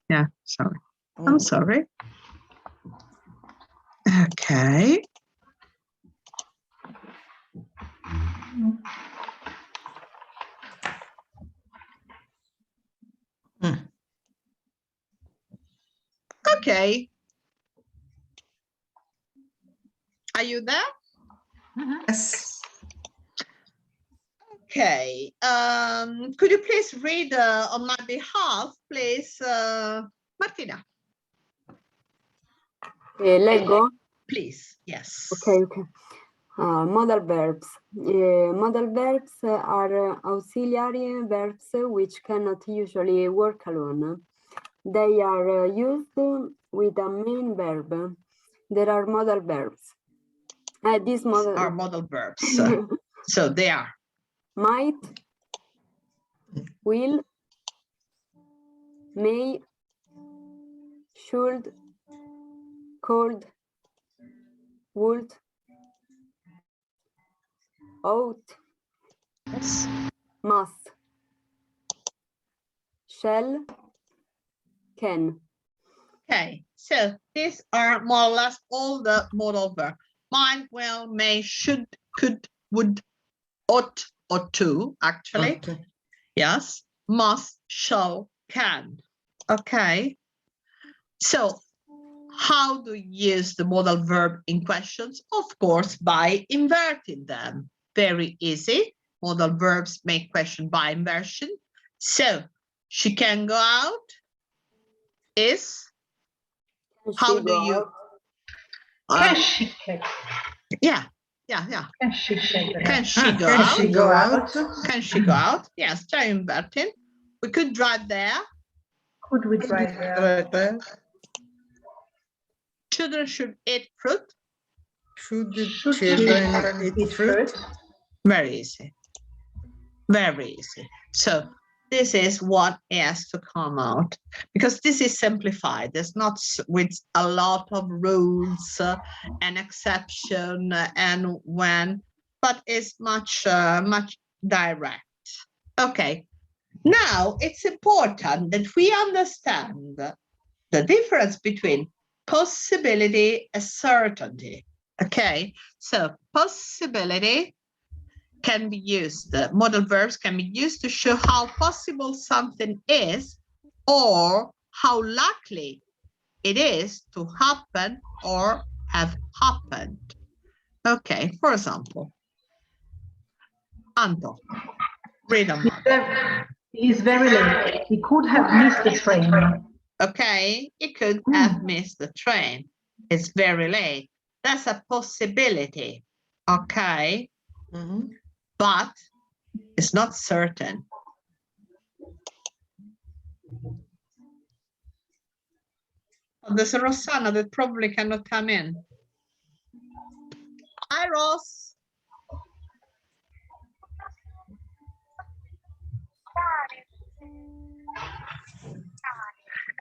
Yeah, sorry. I'm sorry. Okay. Okay. Are you there? Yes. Okay. Could you please read on my behalf, please, Martina? Leggo? Please, yes. Okay. Modal verbs. Modal verbs are auxiliary verbs which cannot usually work alone. They are used with a main verb. There are modal verbs. These are modal verbs. So they are might, will, may, should, could, would, ought, yes. Must, shall, can. Okay, so these are more or less all the modal verbs. Might, will, may, should, could, would, ought, or to, actually. Okay. Yes, must, shall, can. Okay. So how do you use the modal verb in questions? Of course, by inverting them. Very easy. Modal verbs make question by inversion. So she can go out is, how do you? Can she? Yeah. Can she? Can she go Can out? she go out? Can she go out? Yes, try inverting. We could drive there. Could we drive there? Children should eat fruit. Should the Should children eat fruit? Very easy. Very easy. So this is what has to come out, because this is simplified. There's not with a lot of rules and exception and when, but it's much direct. Okay. Now it's important that we understand the difference between possibility and certainty. Okay. So possibility can be used, the modal verbs can be used to show how possible something is or how likely it is to happen or have happened. Okay, for example, Anto, read on. He's very late. He could have missed the train. Okay, he could have missed the train. It's very late. That's a possibility. Okay. But it's not certain. There's a Rosanna that probably cannot come in. Hi, Ross.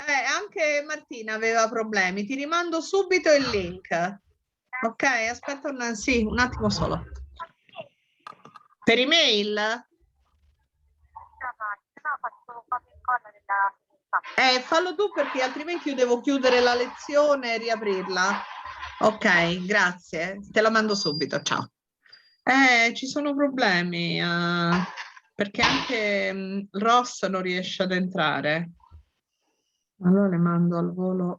Anche Martina aveva problemi. Ti rimando subito il link. Ok, aspetta sì, un attimo solo. Per email? Fallo tu perché altrimenti io devo chiudere la lezione e riaprirla. Ok, grazie. Te la mando subito, ciao. Ci sono problemi perché anche Ross non riesce ad entrare. Allora le mando al volo.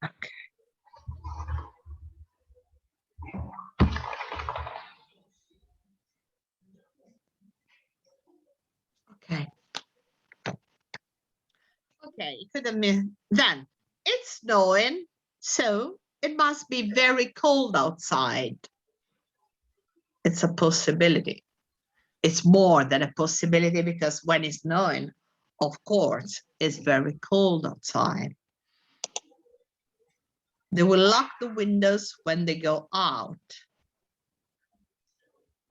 Ok. Okay, then it's snowing, so it must be very cold outside. It's a possibility. It's more than a possibility because when it's snowing, of course, it's very cold outside. They will lock the windows when they go out.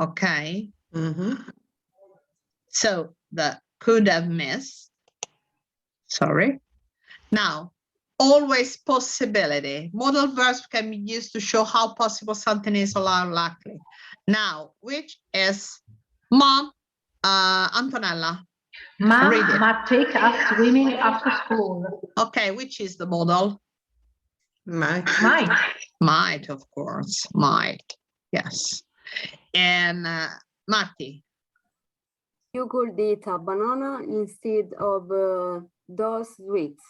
Okay. So the could have missed. Sorry. Now, always possibility. Modal verbs can be used to show how possible something is or unlikely. Now, which is Mom, Antonella? Read it. Mom take us swimming after school. Okay, which is the modal? Might. Might, of course, might. Yes. And Matti? You could eat a banana instead of those sweets.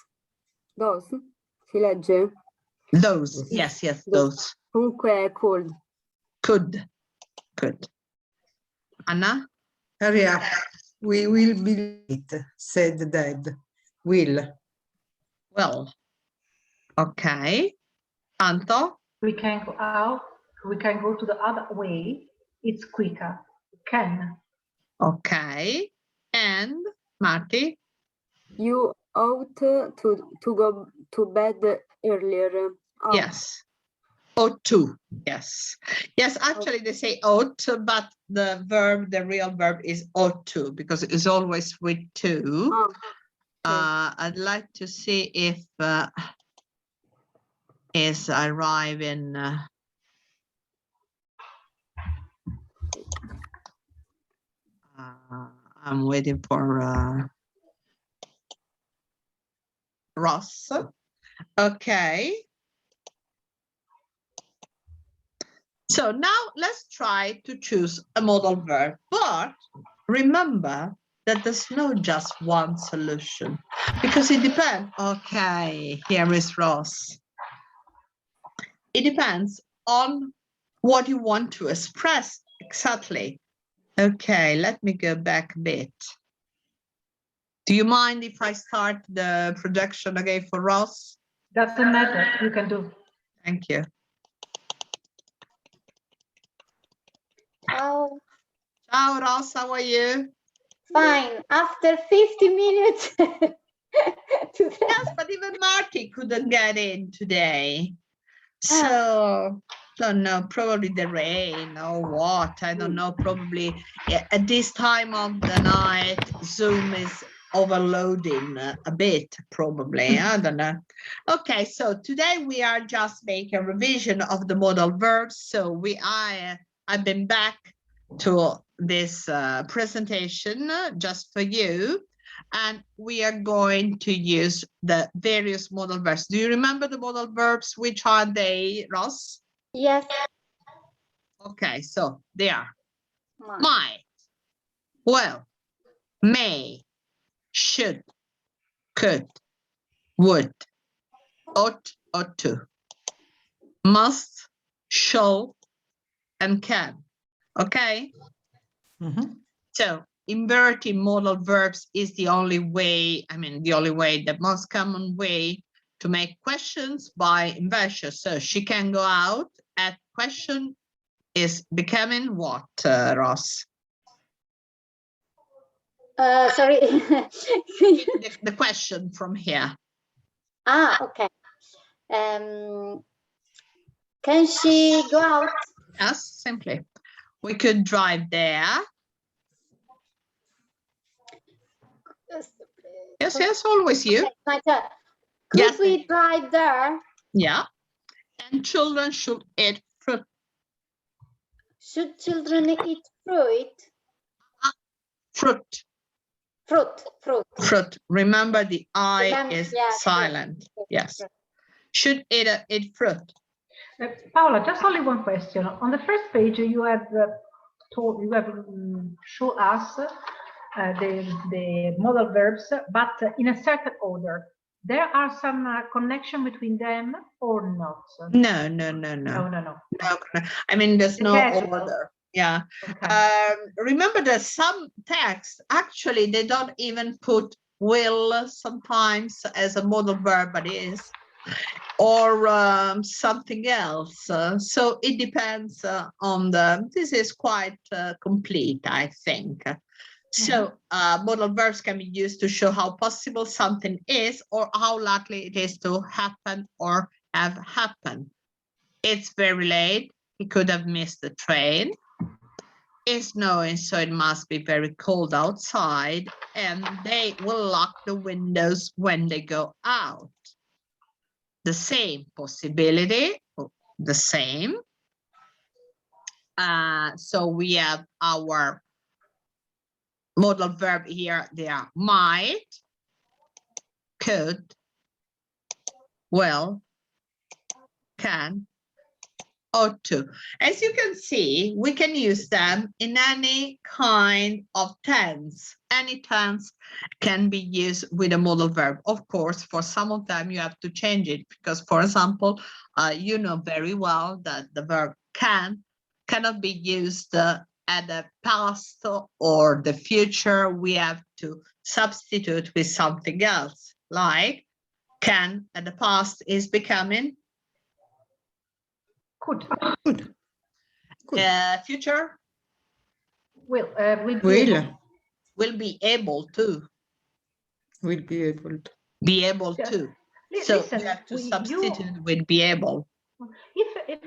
Those? Si legge? Those. Yes, those. Comunque could. Could. Anna? Hurry up. We will be late, said Dad. Will. Well. Okay. Anto? We can go out. We can go to the other way. It's quicker. Can. Okay. And Marty? You ought to go to bed earlier. Ought. Yes. Ought to. Yes. Yes, actually they say ought, but the real verb is ought to, because it's always with to. Oh, okay. I'd like to see if is arrive in I'm waiting for Ross. Okay. So now let's try to choose a modal verb, but remember that there's no just one solution, because it depends. Okay, here is Ross. It depends on what you want to express exactly. Okay, let me go back a bit. Do you mind if I start the projection again for Ross? Doesn't matter. You can do. Thank you. Oh, Ciao, Ross, how are you? fine. After 50 minutes. Yes, but even Marty couldn't get in today. So, don't know, probably the rain or what, I don't know, probably at this time of the night, Zoom is overloading a bit, probably, I don't know. Okay, so today we are just making a revision of the modal verbs. So I've been back to this presentation just for you. And we are going to use the various modal verbs. Do you remember the modal verbs? Which are they, Ross? Yes. Okay, so they are Might. might, well, may, should, could, would, ought to, must, shall, and can. Okay? Mhm. So inverting modal verbs is the only way, the most common way to make questions by inversion. So she can go out at question is becoming what, Ross? Sorry. The question from here. Okay. Can she go out? Yes, simply. We could drive there. Yes, always you. Okay, my turn. Could Yes. we drive there? Yeah. And children should eat fruit. Should children eat fruit? Fruit. Fruit. Remember the I is yeah, silent. fruit. Yes. Should eat fruit. Paola, just only one question. On the first page, you have shown us the modal verbs, but in a certain order. There are some connection between them or not? No. No. I mean, there's no Casual. order. Yeah. Okay. Remember that some texts, actually, they don't even put will sometimes as a modal verb, but is, or something else. So it depends on this is quite complete, I think. So modal verbs can be used to show how possible something is or how likely it is to happen or have happened. It's very late. He could have missed the train. It's snowing, so it must be very cold outside, and they will lock the windows when they go out. The same possibility, the same. So we have our modal verb here, they are might, could, will, can, ought to. As you can see, we can use them in any kind of tense. Any tense can be used with a modal verb. Of course, for some of them, you have to change it because, for example, you know very well that the verb cannot be used at the past or the future. We have to substitute with something else, like can at the past is becoming Could. Good. Good. future Will. Will. Be Will. able. will be able to. Will be able to. Be able Yeah. to. Li- So listen, you have to you- substitute with be able. If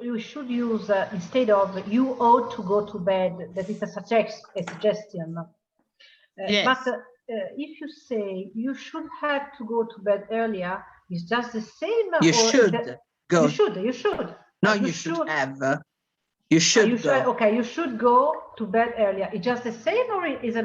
you should use instead of you ought to go to bed, that is a suggestion. Yes. But if you say you should have to go to bed earlier, it's just the same. You or is should that- go. You should. You should. No, You you should should. have. You should You go. should. Okay, you should go to bed earlier. It's just the same, or is a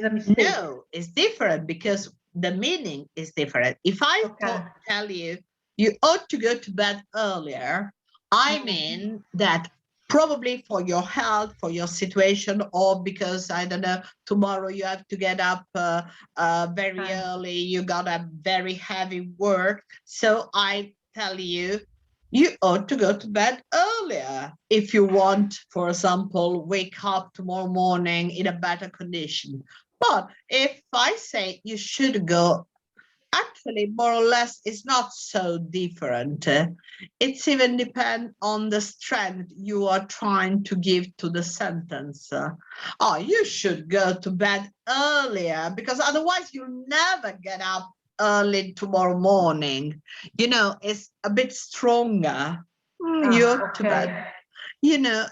mistake? No, it's different because the meaning is different. If I Okay. tell you, you ought to go to bed earlier, I mean that probably for your health, for your situation, or because, I don't know, tomorrow you have to get up very Okay. early, you got a very heavy work. So I tell you, you ought to go to bed earlier if you want, for example, wake up tomorrow morning in a better condition. But if I say you should go, actually, more or less, it's not so different. It's even depend on the strength you are trying to give to the sentence. Oh, you should go to bed earlier because otherwise you'll never get up early tomorrow morning. You know, it's a bit stronger. You ought to bed. You know,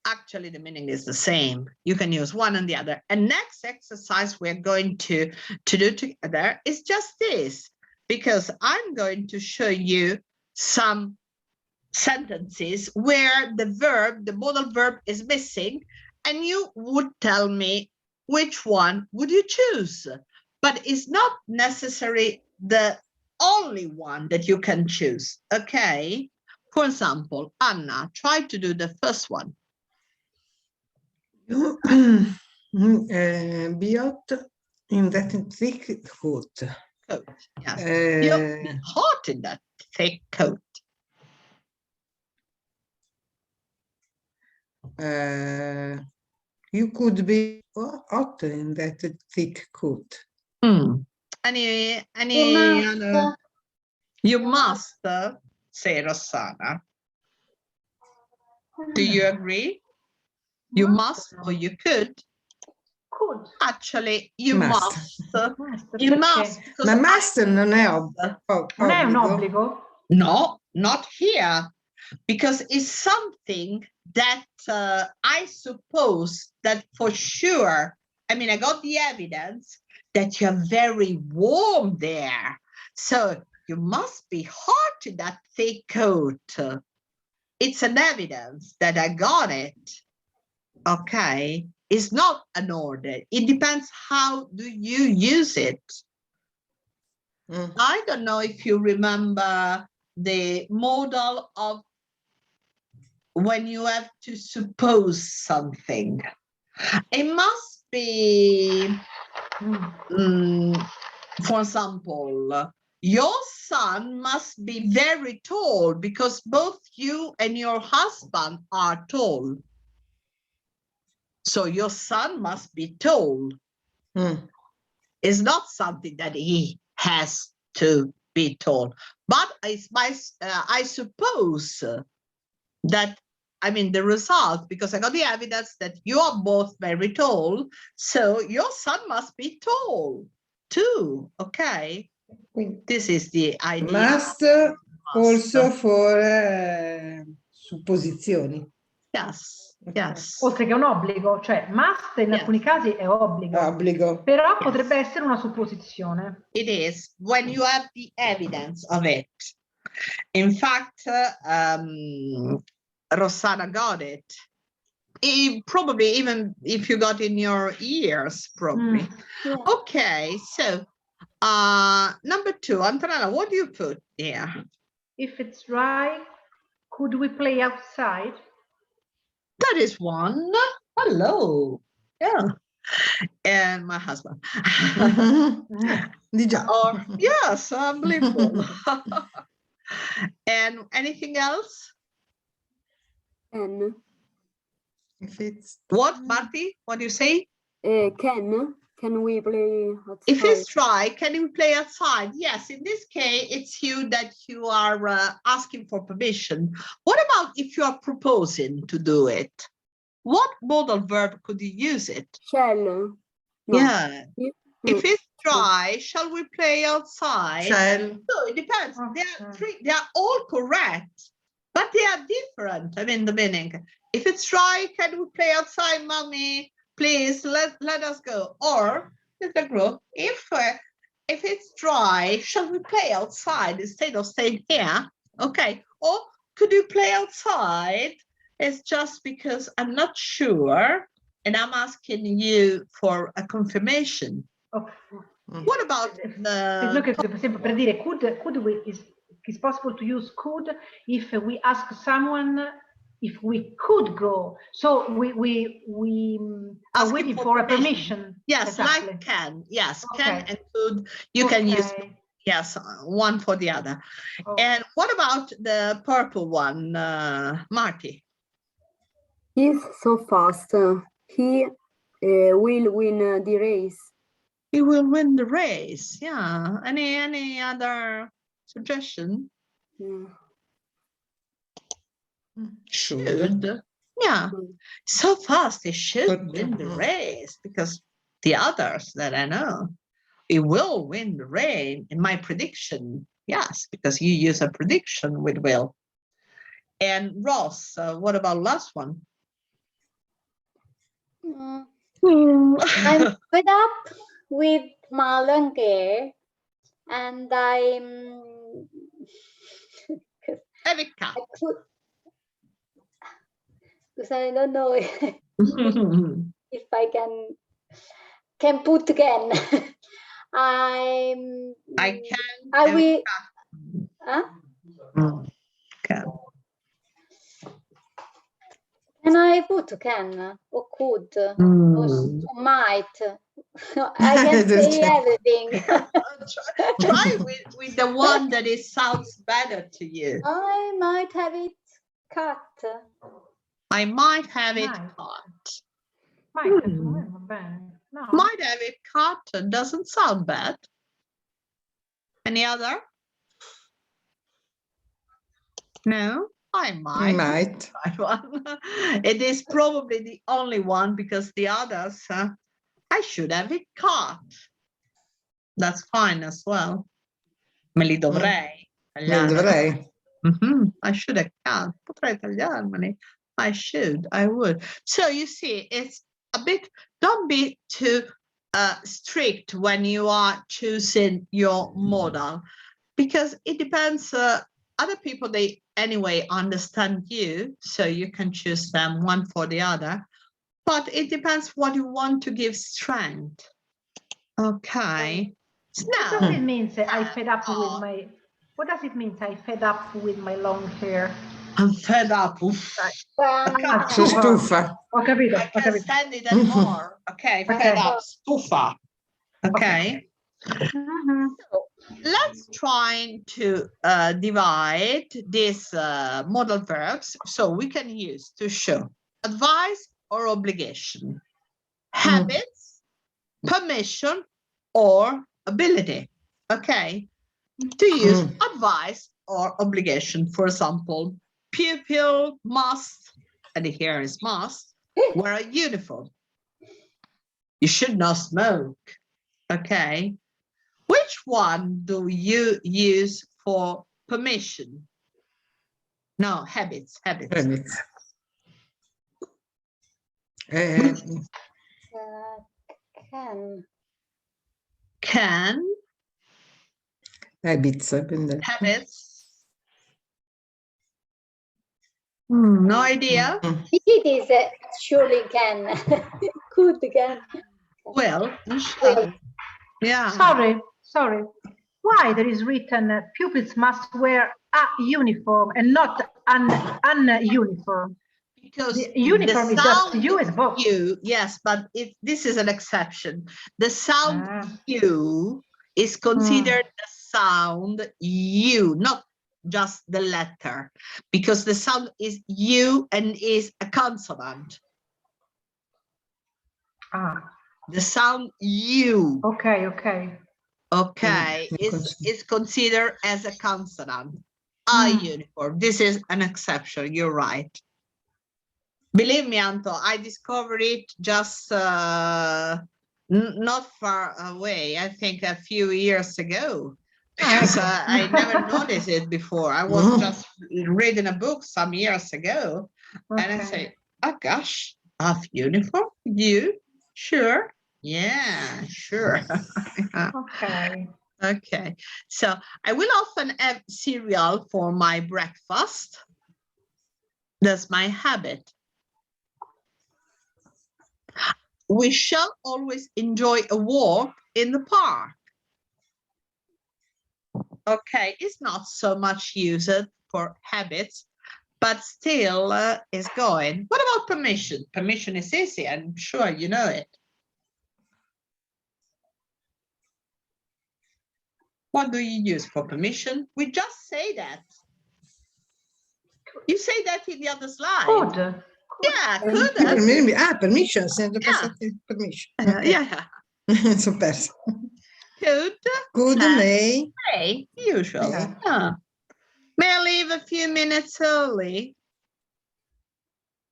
actually the meaning is the same. You can use one and the other. And next exercise we're going to do together is just this, because I'm going to show you some sentences where the verb, the modal verb is missing, and you would tell me which one would you choose. But it's not necessarily the only one that you can choose, okay? For example, Anna, try to do the first one. You be hot in that thick coat. Coat, yes. You'll be hot in that thick coat. You could be hot in that thick coat. Any You other? must. You must, say Rossana. Do you agree? You must or you could? Could. Actually, you Must. must. You must. because Ma must non è Non è un obbligo. obbligo? No, not here. Because it's something that I suppose that for sure, I mean, I got the evidence that you're very warm there. So you must be hot in that thick coat. It's an evidence that I got it. Okay. It's not an order. It depends how do you use it. I don't know if you remember the modal of when you have to suppose something. It must be, for example, your son must be very tall because both you and your husband are tall. So your son must be tall. It's not something that he has to be tall. But I suppose that, I mean, the result, because I got the evidence that you are both very tall, so your son must be tall too, okay? This is the idea. Must also for supposizioni. Yes, yes. Oltre che un obbligo, cioè must in alcuni casi è obbligo, Obbligo. però potrebbe essere una supposizione. It is when you have the evidence of it. In fact, Rossana got it. probably even if you got in your ears, probably. Yeah. Okay, so number 2, Antonella, what do you put here? If it's dry, could we play outside? That is one. Hello. Yeah. And my husband. Di già. Or yes, unbelievable. And anything else? Can. If it's What, Marty? What do you say? Can we play outside? If it's dry, can you play outside? Yes, in this case, it's you that you are asking for permission. What about if you are proposing to do it? What modal verb could you use it? Shall. No. Yeah. You- If it's dry, shall we play outside? shall, So it depends. Oh, They are yeah. three. They are all correct, but they are different. I mean, the meaning. If it's dry, can we play outside, mommy? Please let us go. Or the group. If it's dry, shall we play outside instead of staying here? Okay. Or could you play outside? It's just because I'm not sure, and I'm asking you for a confirmation. Oh, What about no, the per esempio, per dire could we is possible to use could if we ask someone if we could go. So we are Asking waiting for for a permission. permission. Yes, Exactly. like can. Yes, Okay. can and could. You can use Okay. yes, one for the other. Oh. And what about the purple one, Marty? He's so fast. He will win the race. He will win the race. Yeah. Any other suggestion? Yeah. Should. Yeah. Mm. So fast he should Could. win the race because the others that I know, he will win the race in my prediction. Yes, because you use a prediction with will. And Ross, what about last one? I'm fed up with my long hair, and I'm Have a cat. because I don't know if I can put again. I I can. will. Huh? Can. Can I put can or could or Mm. might? I can say everything. Try with the one that it sounds better to you. I might have it cut. I might have it Might. cut. Might, Hmm. va bene. No. Might have it cut. Doesn't sound bad. Any other? No, I might. might. Try one. It is probably the only one because the others, I should have it cut. That's fine as well. Me li dovrei. Me tagliare. dovrei. I should have cut. Potrei tagliarmeli. I should. I would. So you see, it's a bit. Don't be too strict when you are choosing your modal, because it depends. Other people, they anyway understand you, so you can choose them one for the other. But it depends what you want to give strength. Okay. What Now, does it mean? I fed up with my. What does it mean? I fed up with my long hair. I'm fed up. Oof. Sono stufa. Ho capito, I ho can't capito. stand it anymore. Okay, fed up. Stufa. Okay. So let's try to divide these modal verbs so we can use to show advice or obligation, habits, permission, or ability. Okay. To use advice or obligation, for example, pupil must, and here is must, wear a uniform. You should not smoke. Okay. Which one do you use for permission? No, habits. Habits. Can. Habits. Habits. No idea. It is surely can. Could can. Well, sure. Yeah. Sorry. Why there is written pupils must wear a uniform and not an uniform? Because The uniform is just you as both. you, yes, but if this is an exception, the sound you is considered the sound you, not just the letter, because the sound is you and is a consonant. The sound you. Okay. Okay, is considered as a consonant. A uniform. This is an exception. You're right. Believe me, Anto, I discovered it just not far away. I think a few years ago, because I never noticed it before. I was just reading a book some years ago, and I say, "Oh gosh, of uniform? You sure? Yeah, sure." Okay. So I will often have cereal for my breakfast. That's my habit. We shall always enjoy a walk in the park. Okay, it's not so much used for habits, but still is going. What about permission? Permission is easy, I'm sure you know it. What do you use for permission? We just say that. You say that in the other slide. Could. Yeah, could. Permission, sento passati permission. Yeah. Sono persa. Could, may. Usually. May I leave a few minutes early?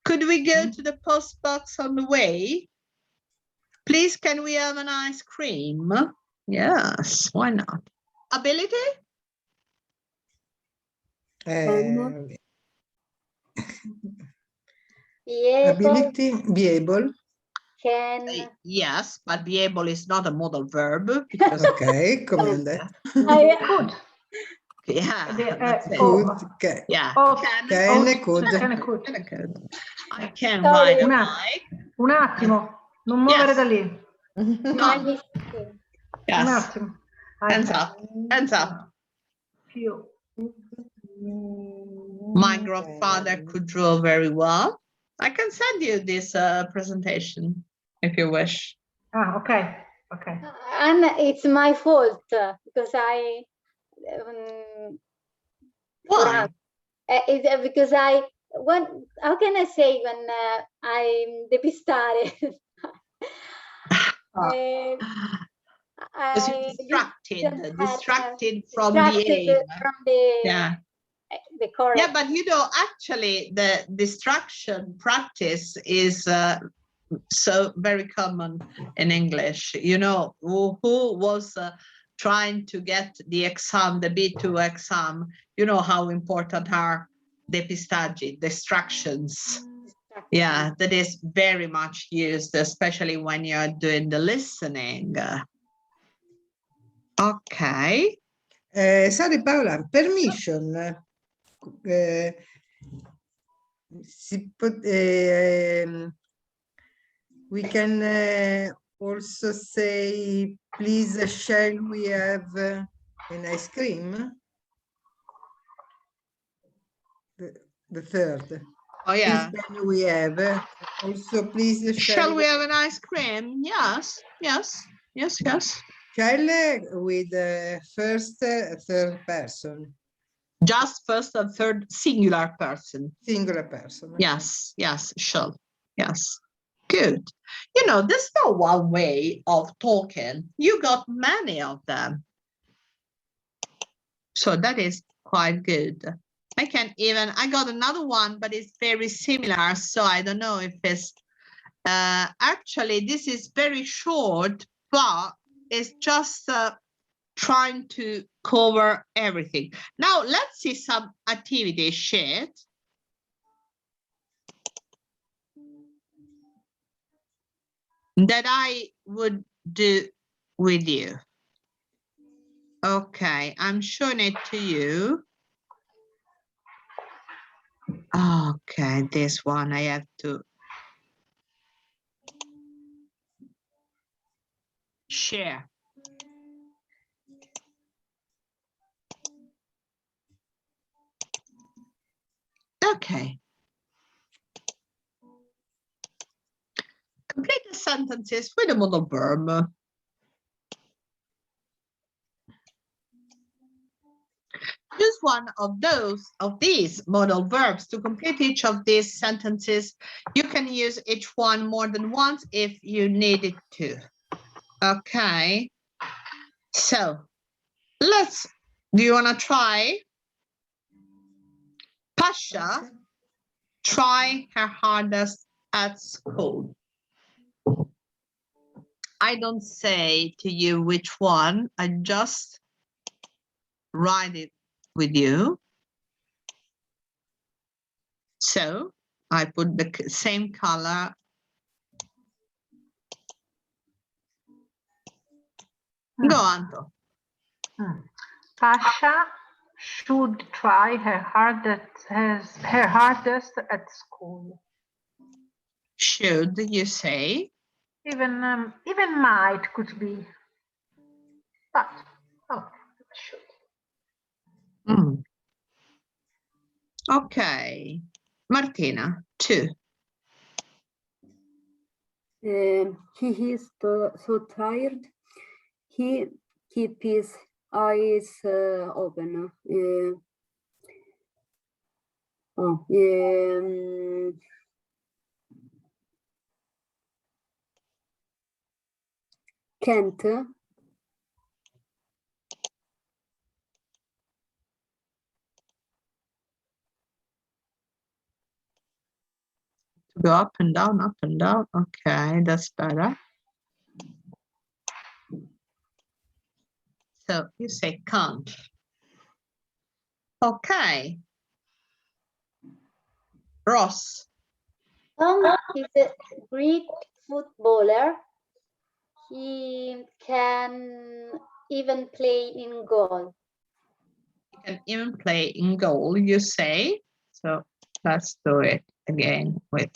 Could we go to the post box on the way? Please, can we have an ice cream? Yes, why not? Ability? Ability, be able. Can. Yes, but be able is not a modal verb. Because okay, come on then. Could. Yeah. Could, can. Yeah. Could. I can ride a bike. Un attimo, non muovere da lì. No. Yes. Un attimo. Hands up. Hands up. Più. My grandfather could draw very well. I can send you this presentation if you wish. Okay. And it's my fault because I. Why? Because how can I say when I'm depistare? Distracted from the aim. The correct. Yeah, but you know, actually the distraction practice is so very common in English. You know, who was trying to get the exam, the B2 exam, you know how important are depistaggi, distractions. Yeah, that is very much used, especially when you're doing the listening. Okay. Sari Paola, permission. We can also say, please, shall we have an ice cream? The third. Oh, yeah. Please, can we have also, please, shall we have an ice cream? Yes. Shall with the first, third person. Just first and third singular person. Singular person. Yes, shall. Yes. Good. You know, there's no one way of talking. You got many of them. So that is quite good. I got another one, but it's very similar. So I don't know if it's, actually, this is very short, but it's just trying to cover everything. Now let's see some activity sheet. That I would do with you. Okay, I'm showing it to you. Okay, this one I have to share. Okay. Complete the sentences with a modal verb. Use one of these modal verbs to complete each of these sentences. You can use each one more than once if you needed to. Okay. So do you want to try? Pasha try her hardest at school. I don't say to you which one, I just write it with you. So I put the same color. Go on. Pasha should try her hardest at school. Should you say? Even might could be, but should. Okay, Martina, 2. He is so tired. He keeps his eyes open. Can't. Go up and down, up and down. Okay, that's better. So you say can't. Okay. Ross. Tom is a great footballer. He can even play in goal. You can even play in goal, you say. So let's do it again with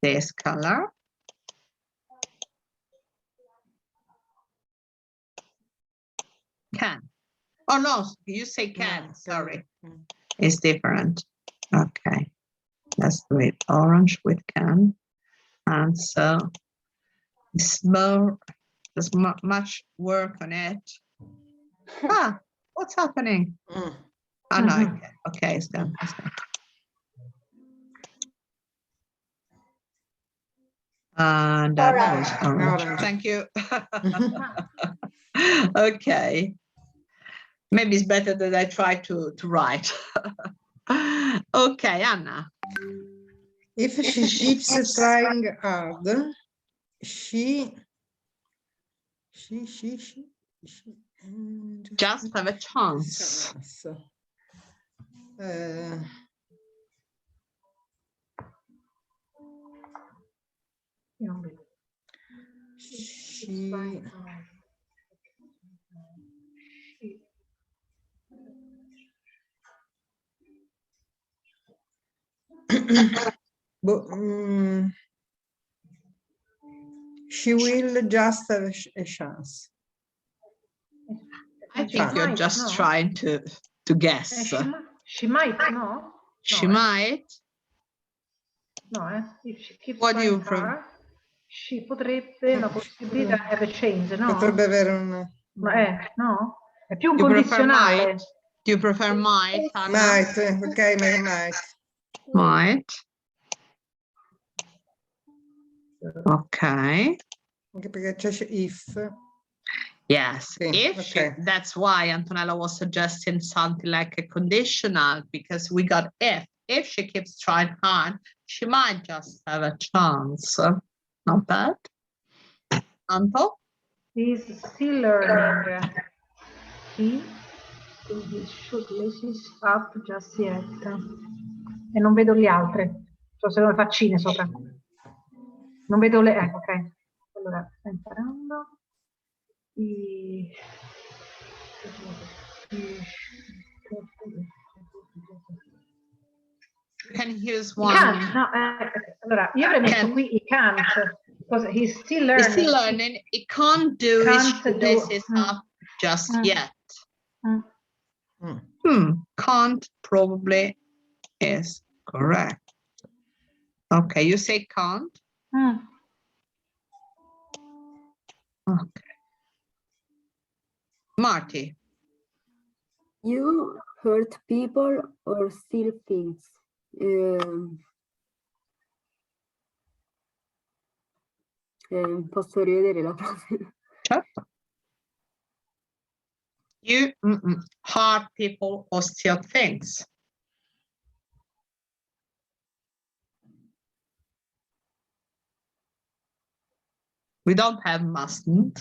this color. Can. Oh no, you say can, sorry. It's different. Okay. Let's do it orange with can. And so it's more, there's much work on it. Ah, what's happening? Oh no, okay, it's done. It's done. And that was orange. Thank you. Okay. Maybe it's better that I try to write. Okay, Anna. If she keeps trying hard, she just have a chance. She will just have a chance. I think you're just trying to guess. She might, no? She might. No, if she keeps What do you hard, she potrebbe, una possibilità have a change, no? Potrebbe avere un... no? È più un condizionale. Do you prefer might, Anna? Might, ok, might. Might. Okay. Anche perché c'è if. Yes, sì, if okay. That's why Antonella was suggesting something like a conditional, because we got if. If she keeps trying hard, she might just have a chance. Not bad. Anto? He's still learning. He should listen up just yet. E non vedo le altre. So se sono le faccine sopra. Non vedo le... ok. Allora, sta imparando. can use He one. can't. No, allora, io avrei messo Can. qui he can't, because he's still He's learning. still learning. He can't do his Can't do- shoelaces up just Mm. yet. Mm. Can't probably is correct. Okay, you say can't. Mm. Okay. Marty, You hurt people or steal things. Posso rivedere la frase? certo. You hurt people or steal things. We don't have mustn't.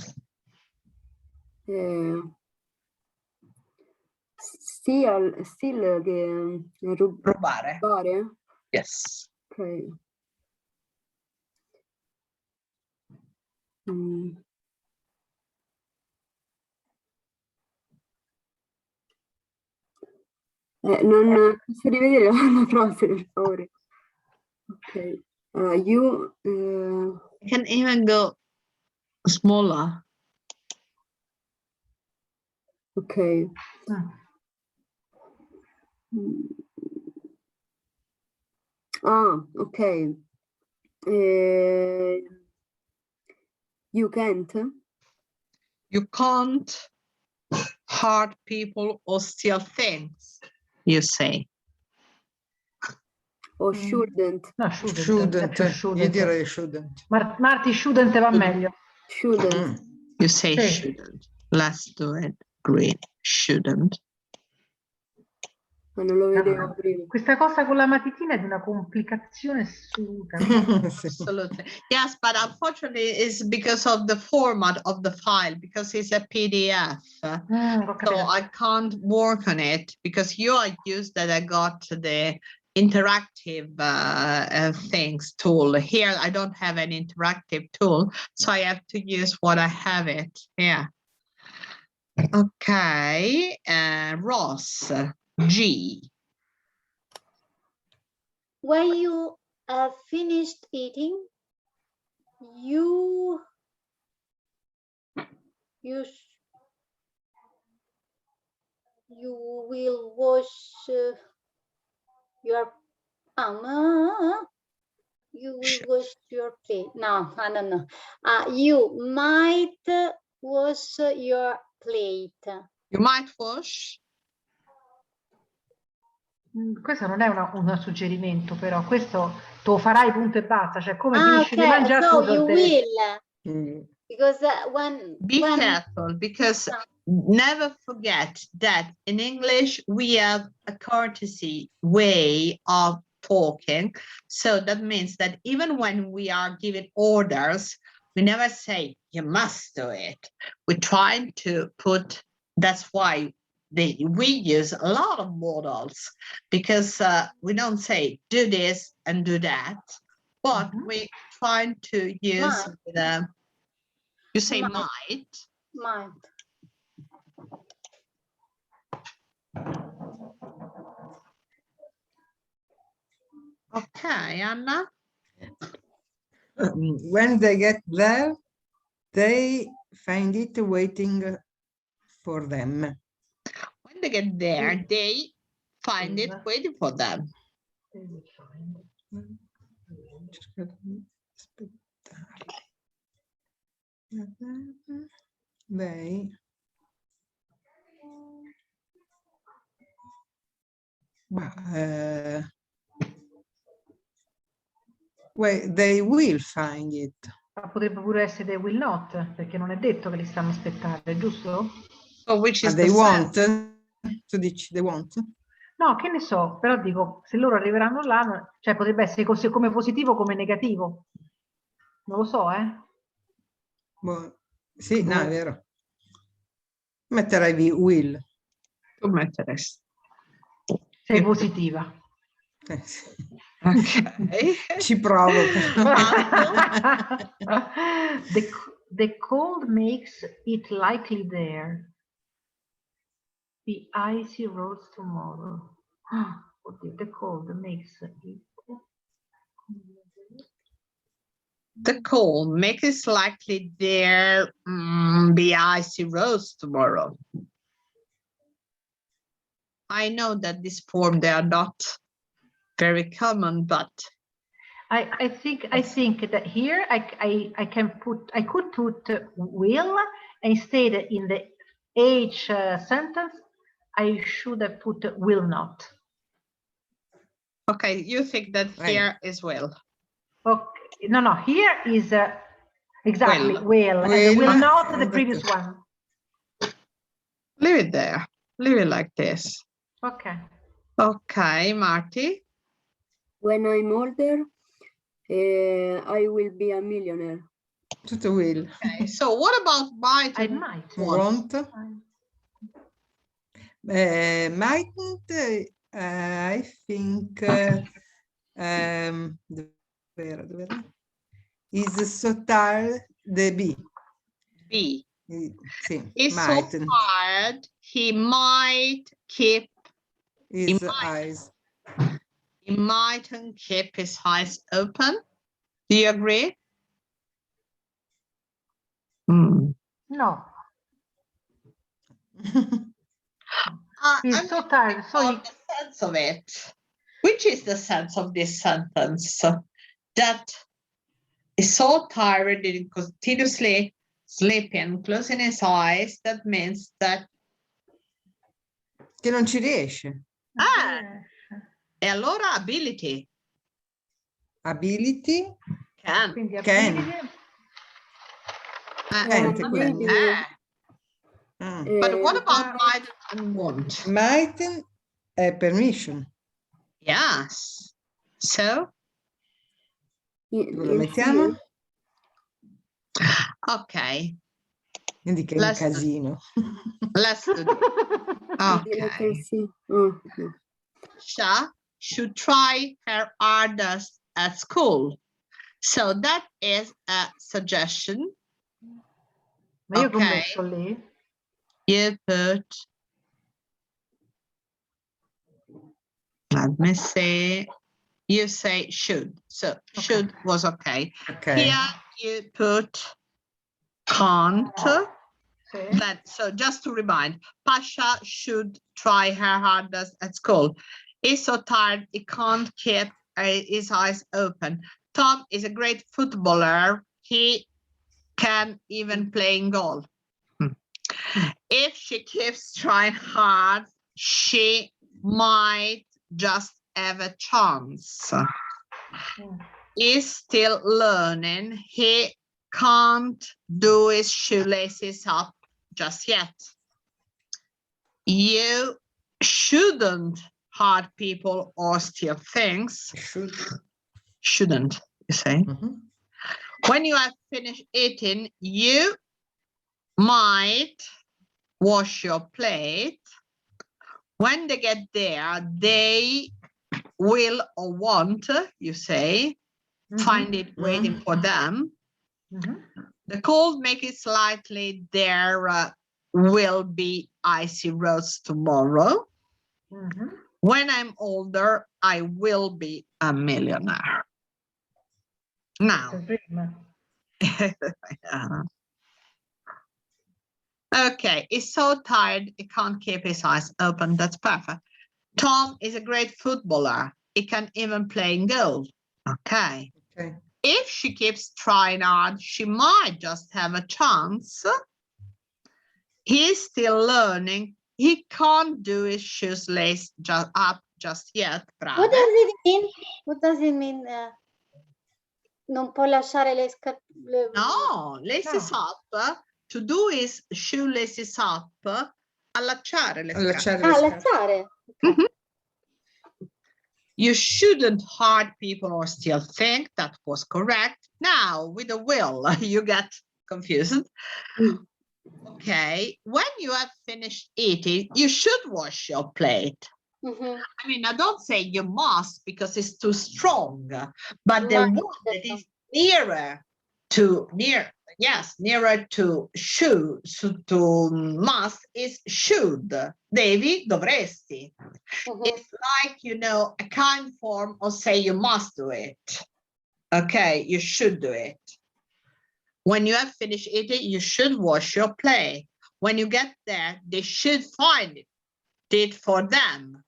Steal che Rubare. rubare? Yes. Ok. Mm. Non posso rivedere la frase, per favore. Ok. You You can even go smaller. ok. Mm. Ok. You can't. You can't hurt people or steal things, you say. O shouldn't. No, shouldn't. Io direi shouldn't. Marti, shouldn't va meglio. Shouldn't. You say Sì. shouldn't. Let's do it. Green. Shouldn't. Ma non lo vedevo Allora, prima. questa cosa con la matitina è di una complicazione assoluta. Sì. Absolutely. Yes, but unfortunately it's because of the format of the file, because it's a PDF. Ho So capito. I can't work on it because you are used that I got the interactive things tool. Here I don't have an interactive tool, so I have to use what I have it. Yeah. Okay, Ross, G. When you have finished eating, you will wash your you will wash your plate. No, I don't know. You might wash your plate. You might wash. Questo non è un suggerimento, però questo te lo farai punto e basta, cioè come finisci di Okay, mangiare so tu you te- will. Because Be careful, because never forget that in English we have a courtesy way of talking. So that means that even when we are giving orders, we never say you must do it. We're trying to put, that's why we use a lot of modals, because we don't say do this and do that, but we try to use the, you say might. Might. Okay, Anna. When they get there, they find it waiting for them. When they get there, they find it waiting for them. They they will find it. Ma potrebbe pure essere they will not, perché non è detto che li stanno aspettando, giusto? So which is They the want. sense? Tu dici they want? No, che ne so, però dico, se loro arriveranno là, cioè potrebbe essere così come positivo come negativo. Non lo so, Boh. Sì, no, è vero. Metterai will. Tu metteresti. Sei positiva. Sì. Ok. Ci provo. The cold makes it likely there. The icy roads tomorrow. The cold makes it. The cold makes it likely there be icy roads tomorrow. I know that this form, they are not very common, but I think that here I could put will instead in the H sentence. I should have put will not. okay, you think that here is will. Okay, no, here is exactly will, and Will, will not the and previous the- one. Leave it there. Leave it like this. Okay. Okay, Marty. When I'm older, I will be a millionaire. Tutto will. Okay, so what about might? I and might. Want. Mightn't, I think, dov'era? Is so tired, the B. B. Sì, Is so mightn't. tired, he might keep, His might. eyes. he mightn't keep his eyes open. Do you agree? Hmm. No. I'm He's so tired. So on the sense of it. Which is the sense of this sentence? That is so tired and continuously sleeping, closing his eyes. That means that Che non ci riesce. e allora ability Ability. can. Quindi Can. ability. Can't, quindi. But what about might and won't? Mightn't è permission. Yes. So, Dove lo mettiamo? okay. Quindi che è un casino. Let's do it. Okay. Okay. Sha should try her hardest at school. So that is a suggestion. Ma io che ho Okay. messo lì? You put, let me see, you say should. So should was okay. Okay. Here you put can't. Sì. That, so just to remind, Pasha should try her hardest at school. He's so tired he can't keep his eyes open. Tom is a great footballer. He can even play in goal. If she keeps trying hard, she might just have a chance. He's still learning. He can't do his shoelaces up just yet. You shouldn't hurt people or steal things. Shouldn't, you say. Mhm. When you have finished eating, you might wash your plate. When they get there, they will or won't, you say, find it waiting for them. The cold make it likely there will be icy roads tomorrow. When I'm older, I will be a millionaire. Now, yeah. Okay, he's so tired he can't keep his eyes open. That's perfect. Tom is a great footballer. He can even play in goal. Okay. Okay. If she keeps trying hard, she might just have a chance. He's still learning. He can't do his shoelace up just yet. Brave. What does it mean? What does it mean? Non può lasciare le scarpe. No, laces up. To do his shoelaces up. Allacciare le scarpe. Allacciare. Okay. You shouldn't hurt people or steal things. That was correct. Now, with a will, you get confused. Okay. When you have finished eating, you should wash your plate. I mean, I don't say you must because it's too strong, but the one that is nearer to near, yes, nearer to should, to must is should. Devi, dovresti. It's like, you know, a kind form of say you must do it. Okay, you should do it. When you have finished eating, you should wash your plate. When you get there, they should find it for them.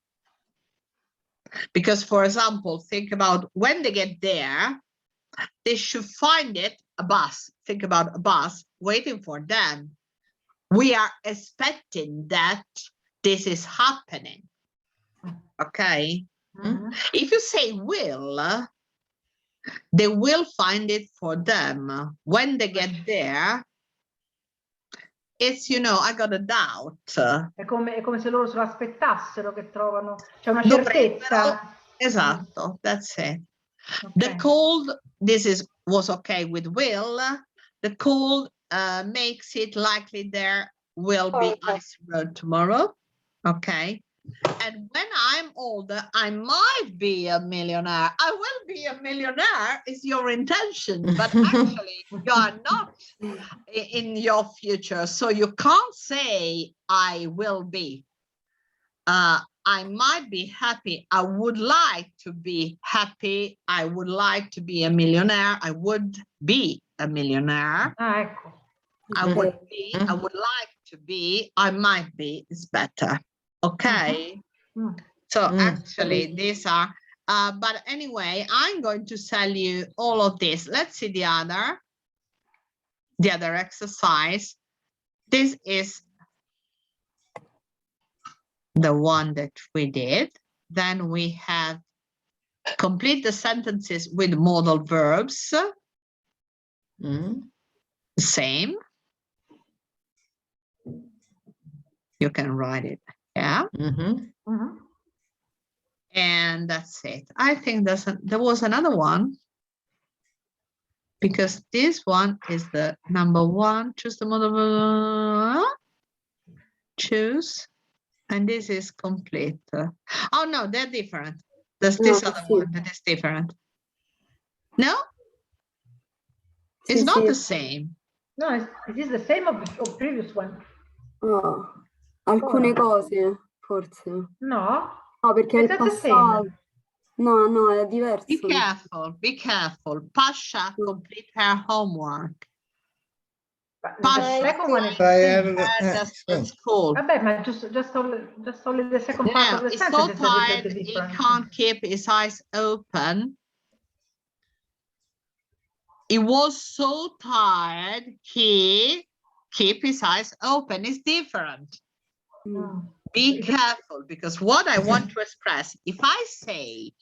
Because, for example, think about when they get there, they should find it, a bus. Think about a bus waiting for them. We are expecting that this is happening. Okay? If you say will, they will find it for them. When they get there, it's, you know, I got a doubt. È come se loro se lo aspettassero che trovano, c'è una Dovrebbero, certezza. esatto, that's it. Okay. The cold, this was okay with will. The cold makes it likely there will be ice road tomorrow. Okay. And when I'm older, I might be a millionaire. I will be a millionaire is your intention, but actually you are not in your future. So you can't say I will be. I might be happy. I would like to be happy. I would like to be a millionaire. I would be a millionaire. Ah, ecco. I would be, I would like to be, I might be, is better. Okay. So actually these are, but anyway, I'm going to tell you all of this. Let's see the other exercise. This is the one that we did. Then we have complete the sentences with modal verbs. Same. You can write it. Yeah. And that's it. I think there was another one, because this one is the number one. Choose the modal. Choose. And this is complete. Oh no, they're different. There's this other one that is different. No? It's not the same. No, it is the same of the previous one. Oh, alcune cose, forse. No? No, perché Is il that the same? passato. No, è diverso. Be careful, be careful. Pasha complete her homework. The second one is That's cool. Vabbè, ma just only the second part of the He's sentence so is a little tired, bit he different. can't keep his eyes open. He was so tired, he keep his eyes open. It's different. Be careful, because what I want to express, if I say,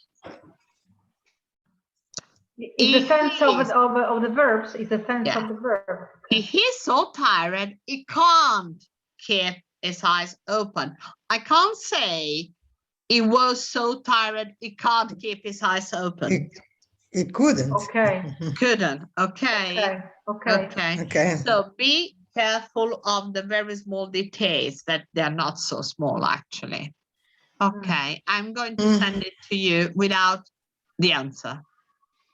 Is the sense of the verbs, is the sense of the verb. He's so tired, he can't keep his eyes open. I can't say he was so tired, he can't keep his eyes open. It couldn't. Okay. Couldn't. Okay. Okay. So be careful of the very small details, that they're not so small actually. Okay. I'm going to send it to you without the answer.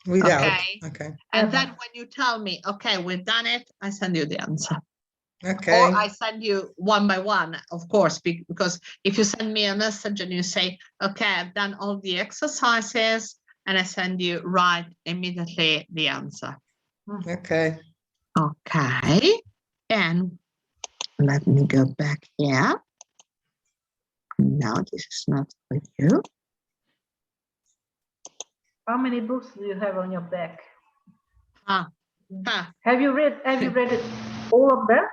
Without. Okay. And then when you tell me, okay, we've done it, I send you the answer. Okay. Or I send you one by one, of course, because if you send me a message and you say, okay, I've done all the exercises, and I send you right immediately the answer. Okay. Okay. And let me go back here. No, this is not for you. How many books do you have on your back? Have you read it, all of them?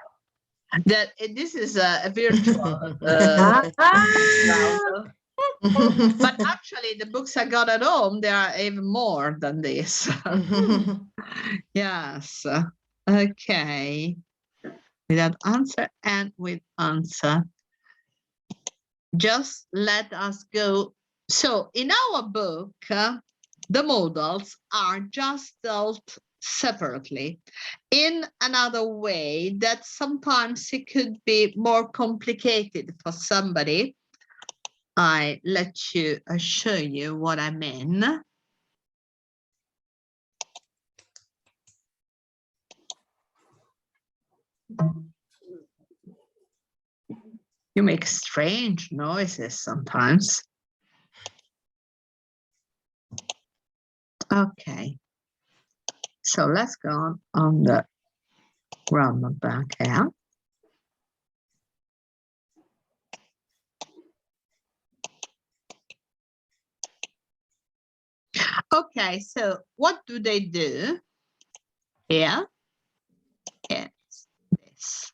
That this is a virtual browser. But actually the books I got at home, there are even more than this. Yes. Okay. Without answer and with answer. Just let us go. So in our book, the modals are just dealt separately. In another way, that sometimes it could be more complicated for somebody. I let you show you what I mean. You make strange noises sometimes. Okay. So let's go on the grammar back here. Okay, so what do they do here? It's this.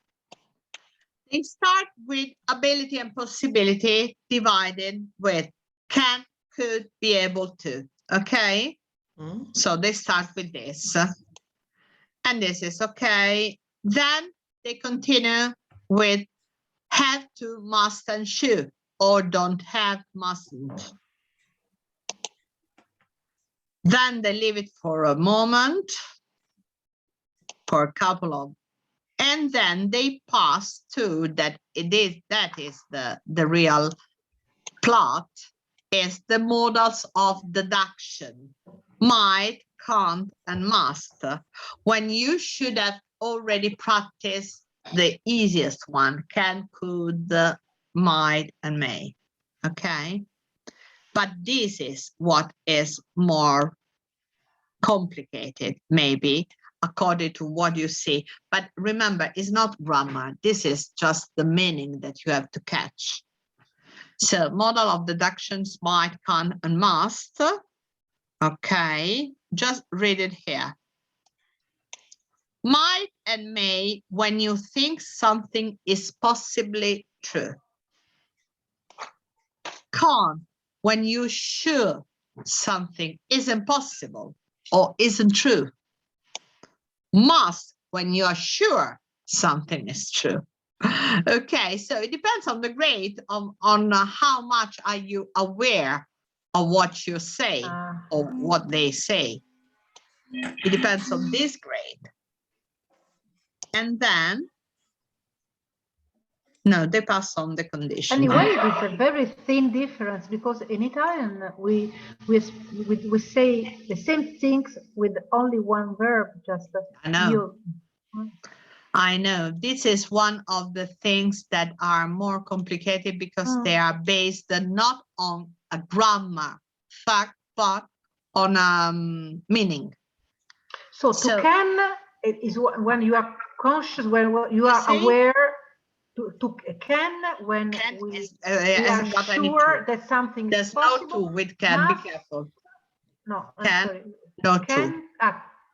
They start with ability and possibility divided with can, could, be able to. Okay, so they start with this. And this is okay. Then they continue with have to, must, and should, or don't have, mustn't. Then they leave it for a moment, for a couple of, and then they pass to that that is the real plot, is the modals of deduction. Might, can't, and must, when you should have already practiced the easiest one, can, could, might, and may. Okay, but this is what is more complicated, maybe, according to what you see. But remember, it's not grammar. This is just the meaning that you have to catch. So model of deductions, might, can, and must. Okay, just read it here. Might and may when you think something is possibly true. Can't when you're sure something is impossible or isn't true. Must when you are sure something is true. Okay, so it depends on the grade on how much are you aware of what you say or what they say. It depends on this grade. And then, no, they pass on the condition. Anyway, it's a very thin difference because in Italian we say the same things with only one verb. Just I know. I know. This is one of the things that are more complicated because they are based not on a grammar fact, but on meaning. So to can is when you are conscious, when you are aware. To can when we are sure that something is possible. There's no to with can, must, be careful. No, can, sorry. no can,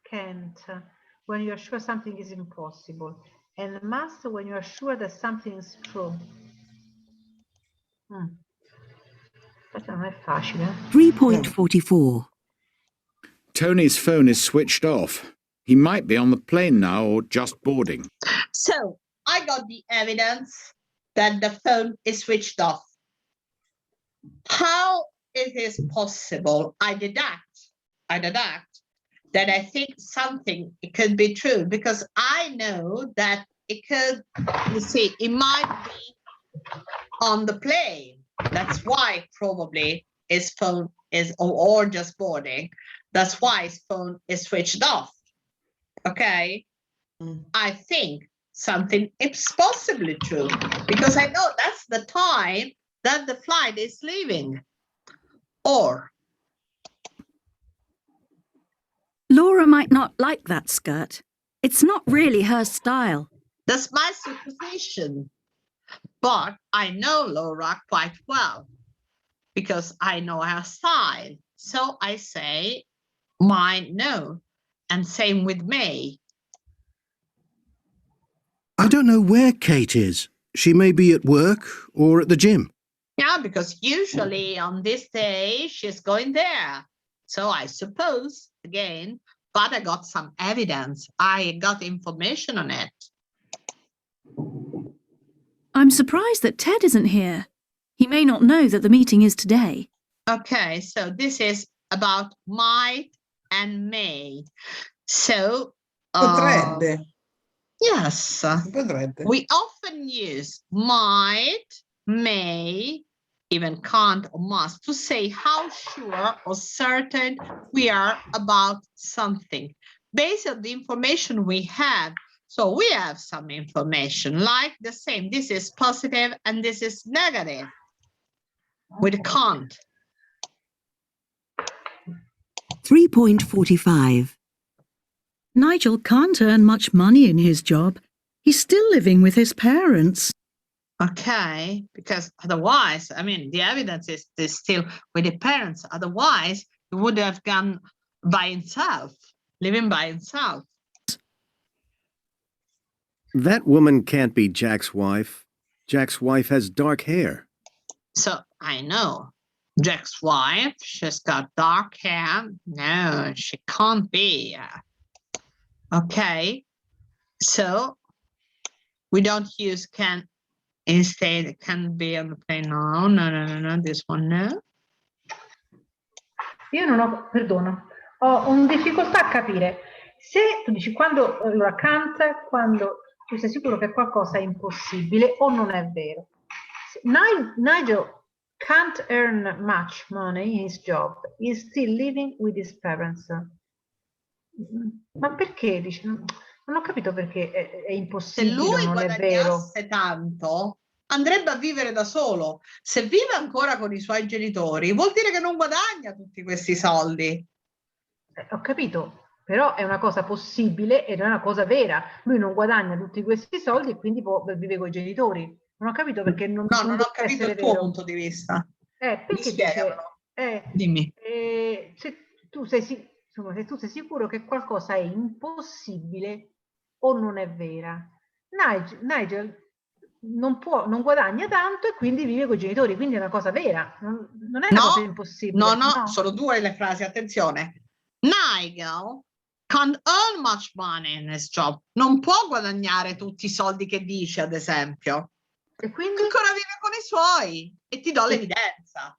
can't when you are sure something is impossible. And must when you are sure that something is true. Questo non è facile. 3.44. Tony's phone is switched off. He might be on the plane now or just boarding. So I got the evidence that the phone is switched off. How it is possible? I deduct that I think something, it could be true because I know that it could, you see, it might be on the plane. That's why probably his phone is, or just boarding. That's why his phone is switched off. Okay, I think something is possibly true because I know that's the time that the flight is leaving. Or Laura might not like that skirt. It's not really her style. that's my supposition. But I know Laura quite well because I know her style. So I say mine no. And same with May. I don't know where Kate is. She may be at work or at the gym. Yeah, because usually on this day she's going there. So I suppose, again, but I got some evidence. I got information on it. I'm surprised that Ted isn't here. He may not know that the meeting is today. Okay, so this is about might and may. So, Potrebbe. yes, Potrebbe. we often use might, may, even can't or must to say how sure or certain we are about something based on the information we have. So we have some information like the same. This is positive and this is negative with can't. 3.45. Nigel can't earn much money in his job. He's still living with his parents. Okay, because otherwise, I mean, the evidence is still with the parents. Otherwise, he would have gone by himself, living by himself. That woman can't be Jack's wife. Jack's wife has dark hair. So I know Jack's wife, she's got dark hair. No, she can't be. Okay, so we don't use can. Instead, it can be on the plane. No, this one no. Io non ho, perdono, ho un difficoltà a capire. Se tu dici quando, allora can't, quando tu sei sicuro che qualcosa è impossibile o non è vero. Nigel can't earn much money in his job. He's still living with his parents. Ma perché? Dici, non ho capito perché è impossibile. Se lui non è vero. guadagnasse tanto, andrebbe a vivere da solo. Se vive ancora con i suoi genitori, vuol dire che non guadagna tutti questi soldi. Ho capito, però è una cosa possibile ed è una cosa vera. Lui non guadagna tutti questi soldi e quindi vive con i genitori. Non ho capito perché non ho capito il tuo punto di vista. Perché spiegamelo. Dimmi. Se tu sei sicuro che qualcosa è impossibile o non è vera. Nigel non guadagna tanto e quindi vive con i genitori, quindi è una cosa vera, non è una cosa impossibile. No, sono due le frasi, attenzione. Nigel can't earn much money in his job. Non può guadagnare tutti i soldi che dice, ad esempio. E quindi? Ancora vive con i suoi e ti do l'evidenza.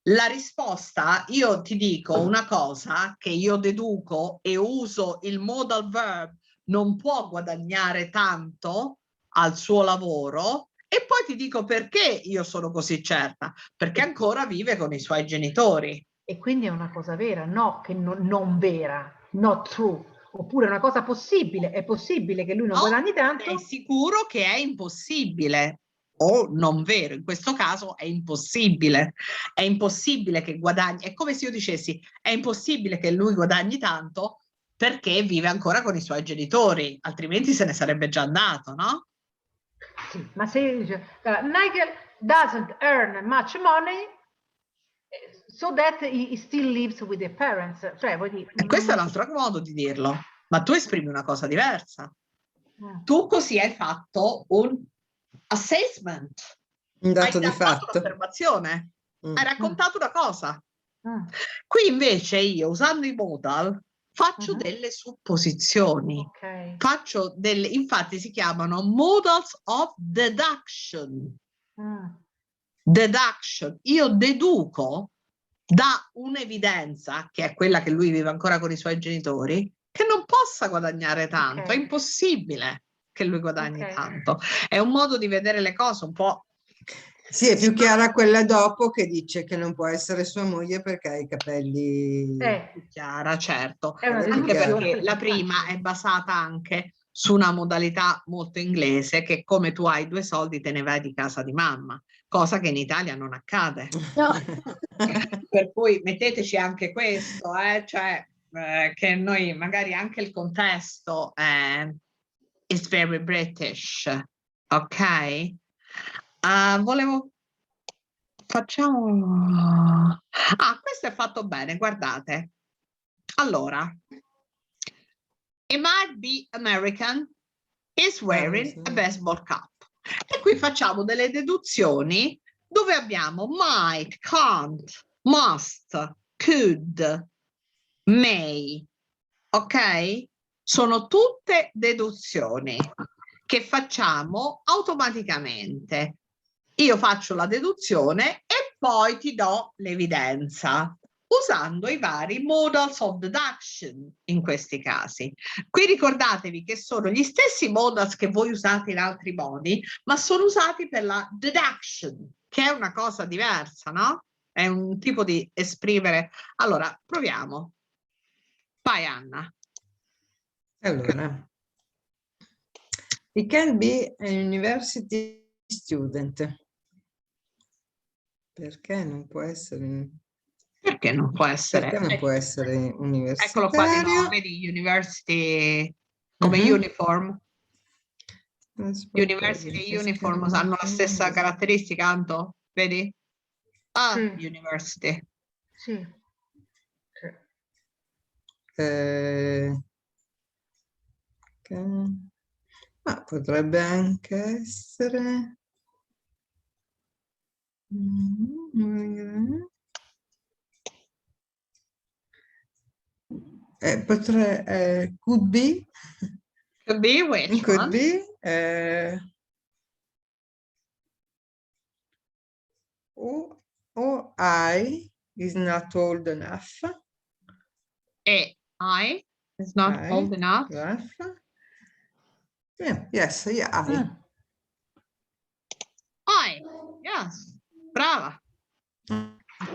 La risposta, io ti dico una cosa che io deduco e uso il modal verb, non può guadagnare tanto al suo lavoro, e poi ti dico perché io sono così certa, perché ancora vive con i suoi genitori. E quindi è una cosa vera, no che non vera, not true. Oppure è una cosa possibile, è possibile che lui non guadagni tanto? È sicuro che è impossibile. O non vero, in questo caso è impossibile che guadagni, è come se io dicessi è impossibile che lui guadagni tanto perché vive ancora con i suoi genitori, altrimenti se ne sarebbe già andato, no? Sì, ma se io dice Nigel doesn't earn much money so that he still lives with the parents, cioè vuol dire, e questo è un altro modo di dirlo, ma tu esprimi una cosa diversa. Tu così hai fatto un assessment, un dato di fatto fatto, un'osservazione, hai raccontato una cosa. Qui invece io, usando i modal, faccio delle supposizioni, faccio delle, infatti si chiamano modals of deduction. Deduction, io deduco da un'evidenza, che è quella che lui vive ancora con i suoi genitori, che non possa guadagnare tanto, è impossibile che lui guadagni tanto. È un modo di vedere le cose un po'. Sì, è più chiara quella dopo che dice che non può essere sua moglie perché ha i capelli. Più chiara, certo. È una Anche perché la prima è basata anche su una modalità molto inglese, che come tu hai due soldi te ne vai di casa di mamma, cosa che in Italia non accade. No. Per cui metteteci anche questo, cioè che noi magari anche il contesto is very British, ok? Facciamo... questo è fatto bene, guardate. Allora, he might be American, is wearing a baseball cap. E qui facciamo delle deduzioni dove abbiamo might, can't, must, could, may, ok? Sono tutte deduzioni che facciamo automaticamente. Io faccio la deduzione e poi ti do l'evidenza usando i vari modals of deduction in questi casi. Qui ricordatevi che sono gli stessi modals che voi usate in altri modi, ma sono usati per la deduction, che è una cosa diversa, no? È un tipo di esprimere. Allora, proviamo. Vai, Anna. Allora, It can be a university student. Perché non può essere? Perché non può essere? Perché non può essere Eccolo qua di nuovo, universitario? vedi, university come Mhm. uniform. University e uniform hanno la stessa caratteristica, Anto? Vedi? Ah, Sì. university. Sì. Sì. Ma potrebbe anche essere could be Could be which could one? be or I is not old enough. I is not I, old enough. Yeah, yes, yeah, I. I, yes. Brava.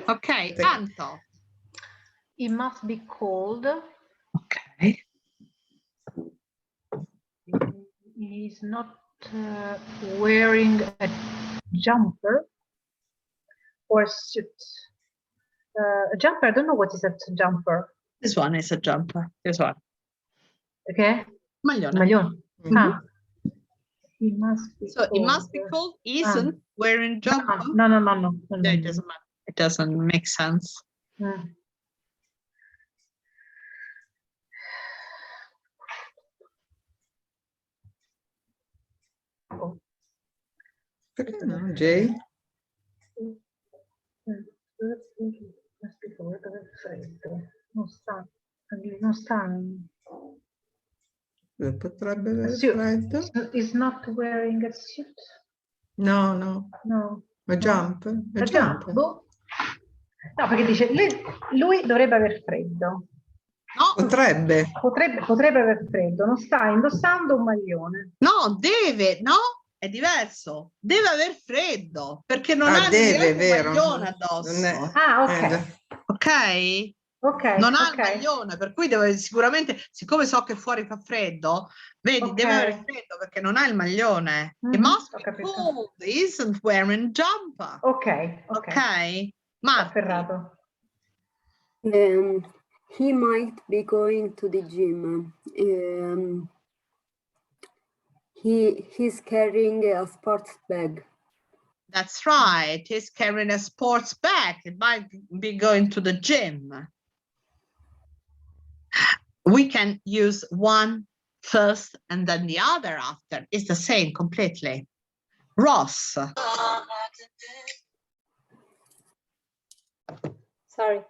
Ok, Sì. Anto. It must be cold. Ok. He's not wearing a jumper or a suit. A jumper, I don't know what is a jumper. This one is a jumper. This one. Okay? Maglione. Maglione. Mhm. Ah. He must be So cold. it must be called isn't wearing jumper. No. No, it doesn't matter. It doesn't make sense. Mm. Oh. Perché no, Jay? Must be cold, freddo. Non sta. Potrebbe avere Suit. freddo? Is not wearing a suit. No. No. A jump? A jump. Boh. No, perché dice lui dovrebbe aver freddo. No, Potrebbe. Potrebbe aver freddo, non sta indossando un maglione. no, deve, no? È diverso. Deve aver freddo perché non ha deve, neanche un vero? maglione addosso. Non è- Ah, ok. Ok? Ok. Non ha il ok. maglione, per cui deve sicuramente, siccome so che fuori fa freddo, vedi, Ok. deve avere freddo perché non ha il maglione. It Mhm, must ho be capito. cold, isn't wearing jumper. Ok. Ok? Marti. Afferrato. He might be going to the gym. He's carrying a sports bag. That's right. He's carrying a sports bag. It might be going to the gym. We can use one first and then the other after. It's the same completely. Ross. Sorry.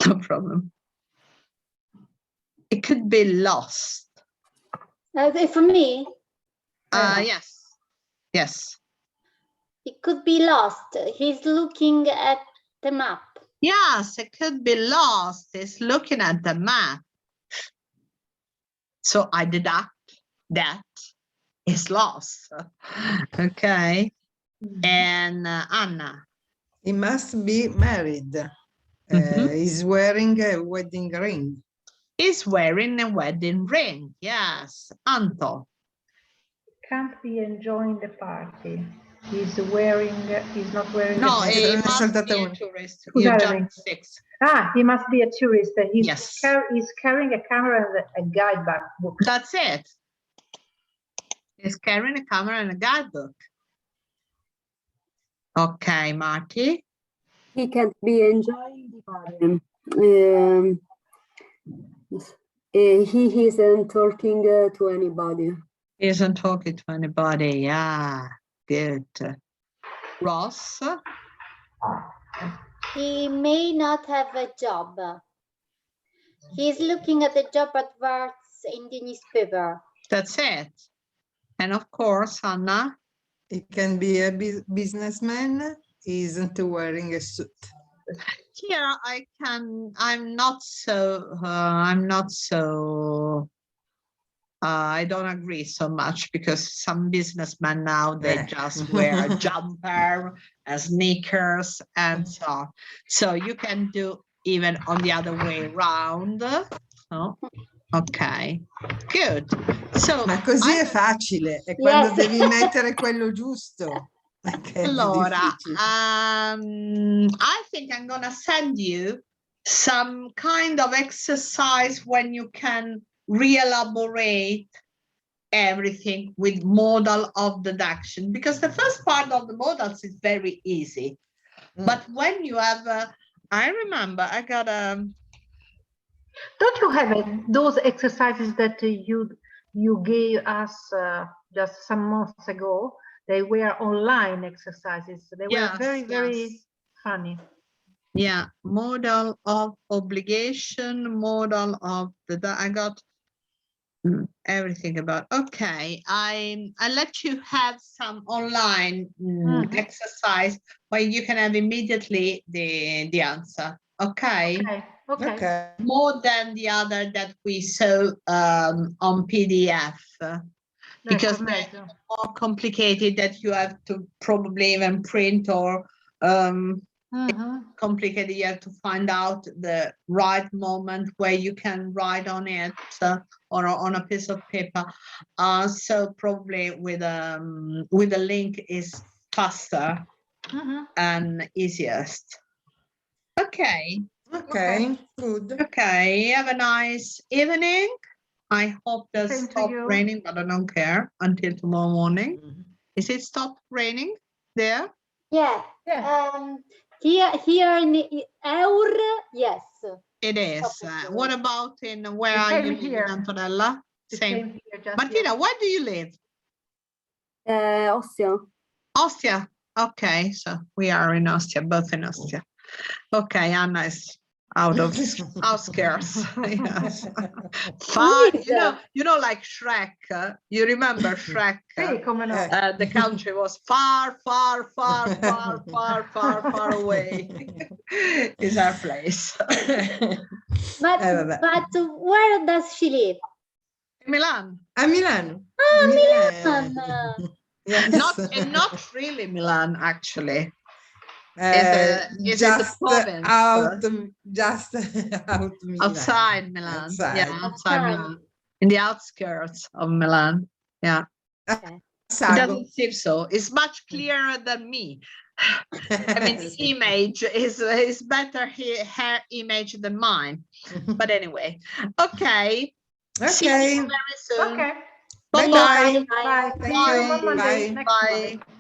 No problem. It could be lost. For me, Yes. Yes. it could be lost. He's looking at the map. Yes, it could be lost. It's looking at the map. So I deduct that it's lost. Okay. And Anna. He must be married. He's wearing a wedding ring. Is wearing a wedding ring. Yes. Anto. Can't be enjoying the party. He's not wearing No, a he Sono must saltate be a una. tourist. Scusatemi. You jumped 6. he must be a tourist. He's, Yes. he's carrying a camera and a guidebook. That's it. He's carrying a camera and a guidebook. Okay, Marty. He can't be enjoying the party. He isn't talking to anybody. He isn't talking to anybody. Yeah, good. Ross. He may not have a job. He's looking at the job adverts in the newspaper. That's it. And of course, Anna. He can be a businessman. He isn't wearing a suit. Here I'm not so, I don't agree so much because some businessmen now, they just wear a jumper, sneakers, and so on. So you can do even on the other way around. So Ok, good. So, Ma così è facile, è quando Yes. devi mettere quello giusto. che è allora, difficile. I think I'm gonna send you some kind of exercise when you can re-elaborate everything with modal of deduction, because the first part of the modals is very easy. But when you have, I remember I got Don't you have those exercises that you gave us just some months ago? They were online exercises. They were Yes, very yes. funny. Yeah, modal of obligation, modal of I got everything about. Okay, I let you have some online exercise where you can have immediately the answer. Okay. Ok. More than the other that we saw on PDF, because they're more complicated, that you have to probably even print, or complicated. You have to find out the right moment where you can write on it, or on a piece of paper. So probably with a link is faster and easiest. Okay. Ok, good. Okay, have a nice evening. I hope that Same to stop you. raining, but I don't care until tomorrow morning. Is it stopped raining there? Yeah. Here in Eur, yes. It is. What about in where are you living, Antonella? Same. Here, just Martina, where do you live? Ostia. Ostia. Okay, so we are in Ostia, both in Ostia. Okay, Anna is out of outskirts. Yes. Far, you know, like Shrek. You remember Shrek? The country was far, far, far, far, far, far, far away. Is our place. But where does she live? Milan. A Milano. Ah, Milan. Yes. Not really Milan, actually. Is just it a province? Just out Milan. Outside Milan. Outside. Yeah, outside Milan. In the outskirts of Milan. Yeah. Sago. It doesn't seem so. It's much clearer than me. I mean, the image is better her image than mine. But anyway, okay. See you very soon. Okay. Bye-bye. Bye-bye. Bye. Thank you. Monday, Bye. next Monday. Bye.